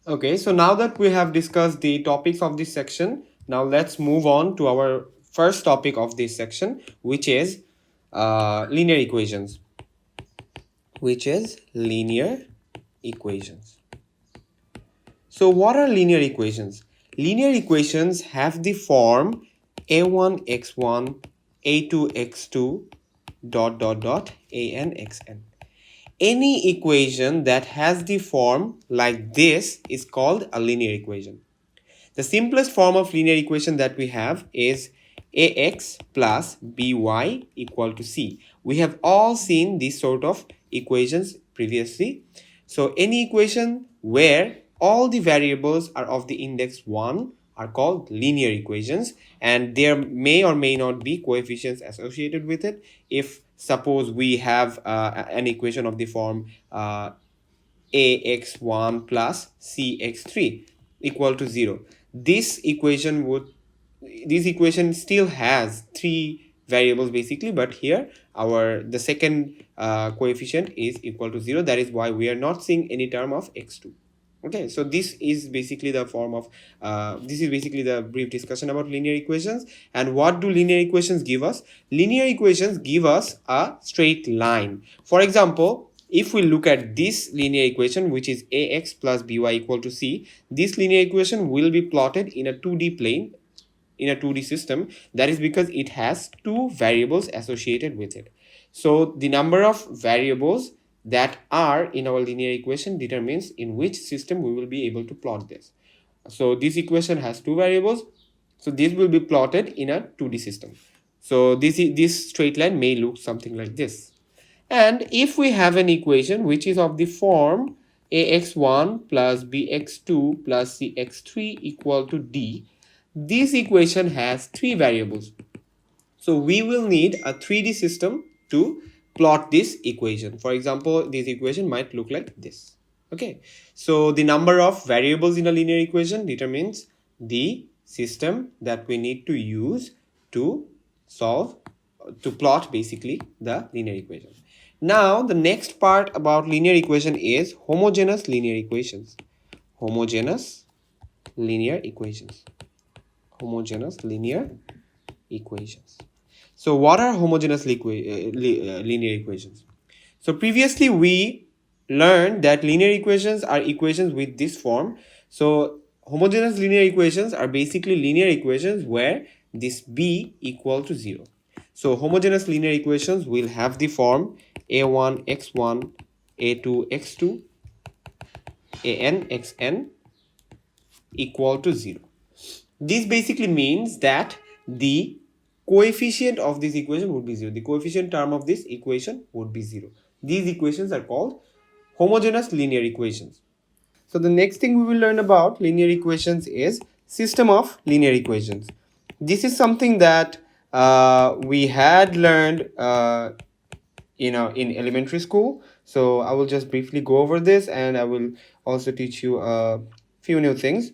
Okay, so now that we have discussed the topics of this section, now let's move on to our first topic of this section, which is linear equations. Linear equations. So what are linear equations? Linear equations have the form a1x1, a2x2, an xn. Any equation that has the form like this is called a linear equation. The simplest form of linear equation that we have is ax plus by equal to c. We have all seen this sort of equations previously. So any equation where all the variables are of the index 1 are called linear equations, and there may or may not be coefficients associated with it. If suppose we have an equation of the form ax1 plus cx3 equal to 0, this equation still has three variables basically, but here the second coefficient is equal to 0. That is why we are not seeing any term of x2. Okay, so this is basically the brief discussion about linear equations. And what do linear equations give us? Linear equations give us a straight line. For example, if we look at this linear equation, which is ax plus by equal to c, this linear equation will be plotted in a 2D plane, in a 2D system. That is because it has two variables associated with it. So the number of variables that are in our linear equation determines in which system we will be able to plot this. So this equation has two variables, so this will be plotted in a 2D system. So this straight line may look something like this. And if we have an equation which is of the form ax1 plus bx2 plus cx3 equal to d, this equation has three variables. So we will need a 3D system to plot this equation. For example, this equation might look like this. Okay, so the number of variables in a linear equation determines the system that we need to use to plot basically the linear equation. Now the next part about linear equation is homogeneous linear equations. Homogeneous linear equations. Homogeneous linear equations. So what are homogeneous linear equations? So previously we learned that linear equations are equations with this form. So homogeneous linear equations are basically linear equations where this b equal to 0. So homogeneous linear equations will have the form a1 x1, a2 x2, an xn equal to 0. This basically means that the coefficient of this equation would be 0. The coefficient term of this equation would be 0. These equations are called homogeneous linear equations. So the next thing we will learn about linear equations is system of linear equations. This is something that we had learned in elementary school. So I will just briefly go over this, and I will also teach you a few new things.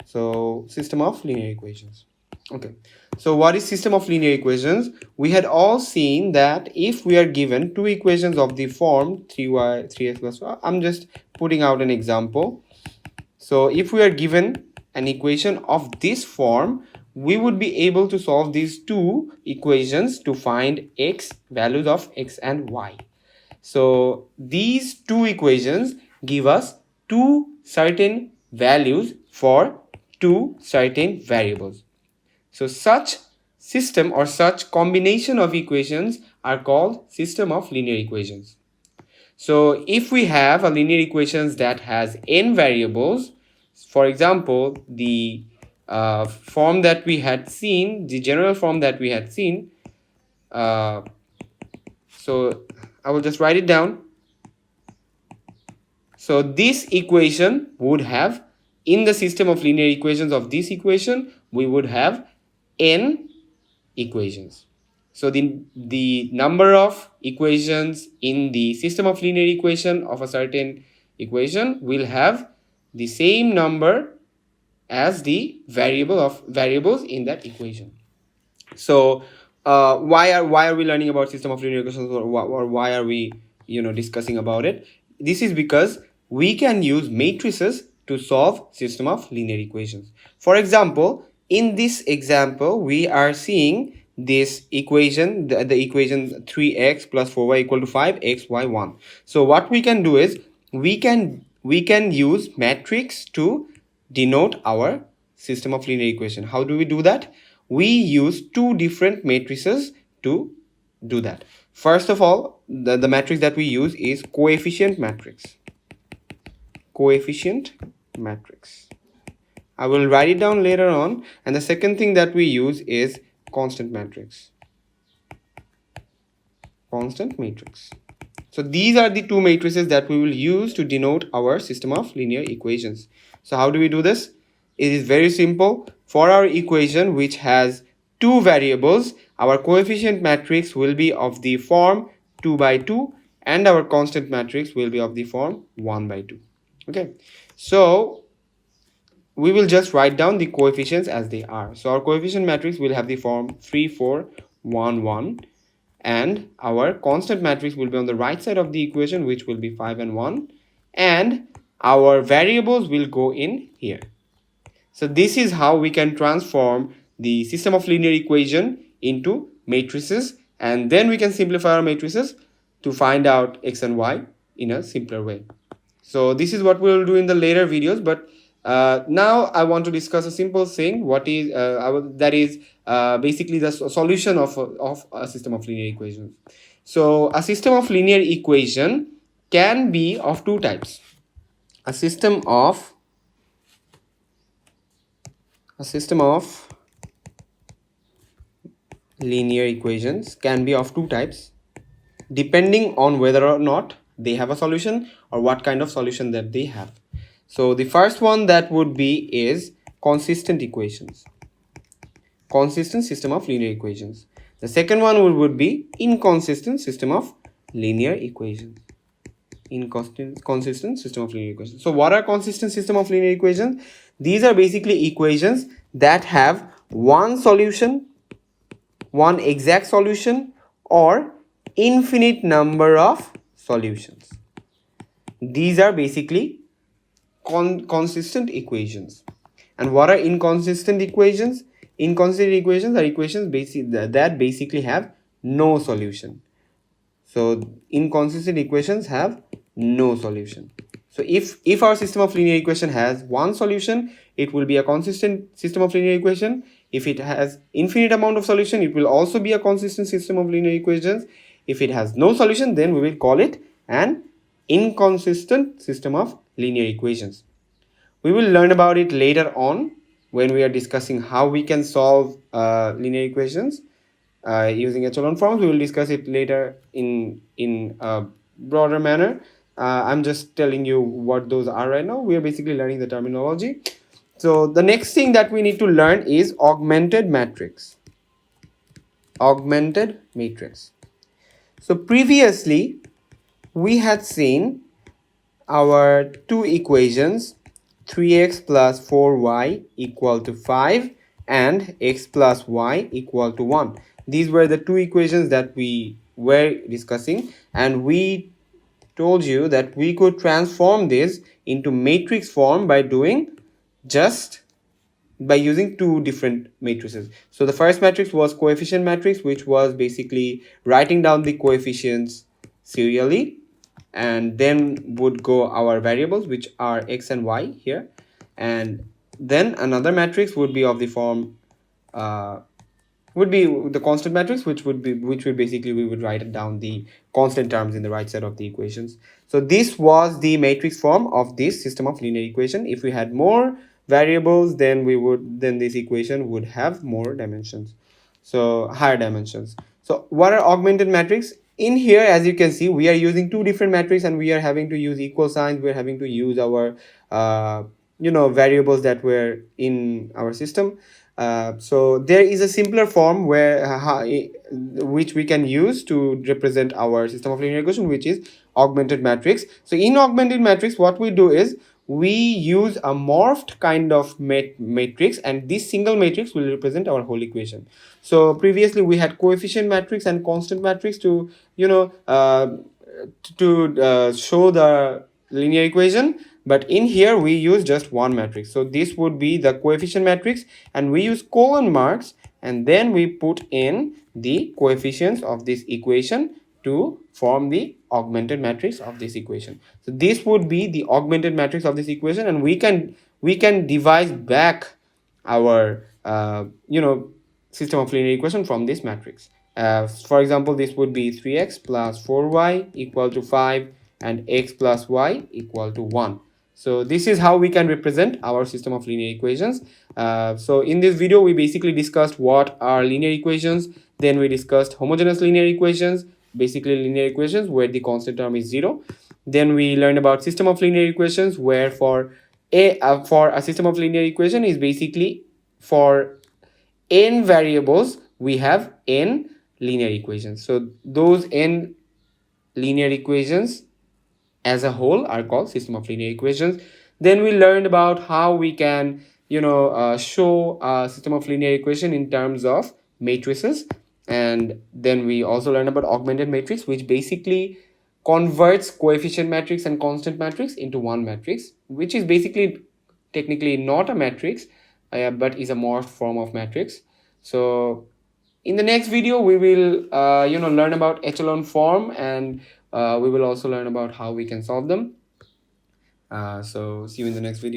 So system of linear equations. Okay, so what is system of linear equations? We had all seen that if we are given two equations of the form 3y 3x plus y, I'm just putting out an example. So if we are given an equation of this form, we would be able to solve these two equations to find x, values of x and y. So these two equations give us two certain values for two certain variables. So such system or such combination of equations are called system of linear equations. So if we have a linear equations that has n variables, for example, the form that we had seen, the general form that we had seen, so I will just write it down. So this equation would have, in the system of linear equations of this equation, we would have n equations. So the number of equations in the system of linear equation of a certain equation will have the same number as the variables in that equation. So why are we learning about system of linear equations, or why are we discussing about it? This is because we can use matrices to solve system of linear equations. For example, in this example, we are seeing this equation, the equation 3x plus 4y equal to 5, x, y, 1. So what we can do is we can use matrix to denote our system of linear equation. How do we do that? We use two different matrices to do that. First of all, the matrix that we use is coefficient matrix. Coefficient matrix. I will write it down later on. And the second thing that we use is constant matrix. Constant matrix. So these are the two matrices that we will use to denote our system of linear equations. So how do we do this? It is very simple. For our equation which has two variables, our coefficient matrix will be of the form 2 by 2 and our constant matrix will be of the form 1 by 2. Okay, so we will just write down the coefficients as they are. So our coefficient matrix will have the form 3, 4, 1, 1. And our constant matrix will be on the right side of the equation, which will be 5 and 1. And our variables will go in here. So this is how we can transform the system of linear equation into matrices. And then we can simplify our matrices to find out x and y in a simpler way. So this is what we will do in the later videos. But now I want to discuss a simple thing. What is that is basically the solution of a system of linear equations. So a system of linear equation can be of two types. A system of linear equations can be of two types, depending on whether or not they have a solution or what kind of solution that they have. So the first one that would be is consistent equations. Consistent system of linear equations. The second one would be inconsistent system of linear equations. Inconsistent system of linear equations. So what are consistent system of linear equations? These are basically equations that have one solution, one exact solution, or infinite number of solutions. These are basically consistent equations. And what are inconsistent equations? Inconsistent equations are equations that basically have no solution. So inconsistent equations have no solution. So if our system of linear equation has one solution, it will be a consistent system of linear equation. If it has infinite amount of solution, it will also be a consistent system of linear equations. If it has no solution, then we will call it an inconsistent system of linear equations. We will learn about it later on when we are discussing how we can solve linear equations using echelon forms. We will discuss it later in a broader manner. I'm just telling you what those are right now. We are basically learning the terminology. So the next thing that we need to learn is augmented matrix. Augmented matrix. So previously we had seen our two equations, 3x plus 4y equal to 5 and x plus y equal to 1. These were the two equations that we were discussing, and we told you that we could transform this into matrix form by using two different matrices. So the first matrix was coefficient matrix, which was basically writing down the coefficients serially, and then would go our variables, which are x and y here. And then another matrix would be of the form would be the constant matrix, which would basically we would write down the constant terms in the right side of the equations. So this was the matrix form of this system of linear equation. If we had more variables, then this equation would have more dimensions, so higher dimensions. So what are augmented matrix? In here, as you can see, we are using two different matrices, and we are having to use equal signs. We're having to use our variables that were in our system. So there is a simpler form which we can use to represent our system of linear equation, which is augmented matrix. So in augmented matrix, what we do is we use a morphed kind of matrix, and this single matrix will represent our whole equation. So previously we had coefficient matrix and constant matrix to show the linear equation. but in here we use just one matrix. So this would be the coefficient matrix, and we use colon marks, and then we put in the coefficients of this equation to form the augmented matrix of this equation. So this would be the augmented matrix of this equation, and we can devise back our system of linear equation from this matrix. For example, this would be 3x plus 4y equal to 5 and x plus y equal to 1. So this is how we can represent our system of linear equations. So in this video, we basically discussed what are linear equations. Then we discussed homogeneous linear equations, basically linear equations where the constant term is 0. Then we learned about system of linear equations, where for a system of linear equation is basically for n variables we have n linear equations. So those n linear equations as a whole are called system of linear equations. Then we learned about how we can show a system of linear equation in terms of matrices, and then we also learned about augmented matrix, which basically converts coefficient matrix and constant matrix into one matrix, which is basically technically not a matrix, but is a morphed form of matrix. So in the next video we will learn about echelon form, and we will also learn about how we can solve them. So see you in the next video.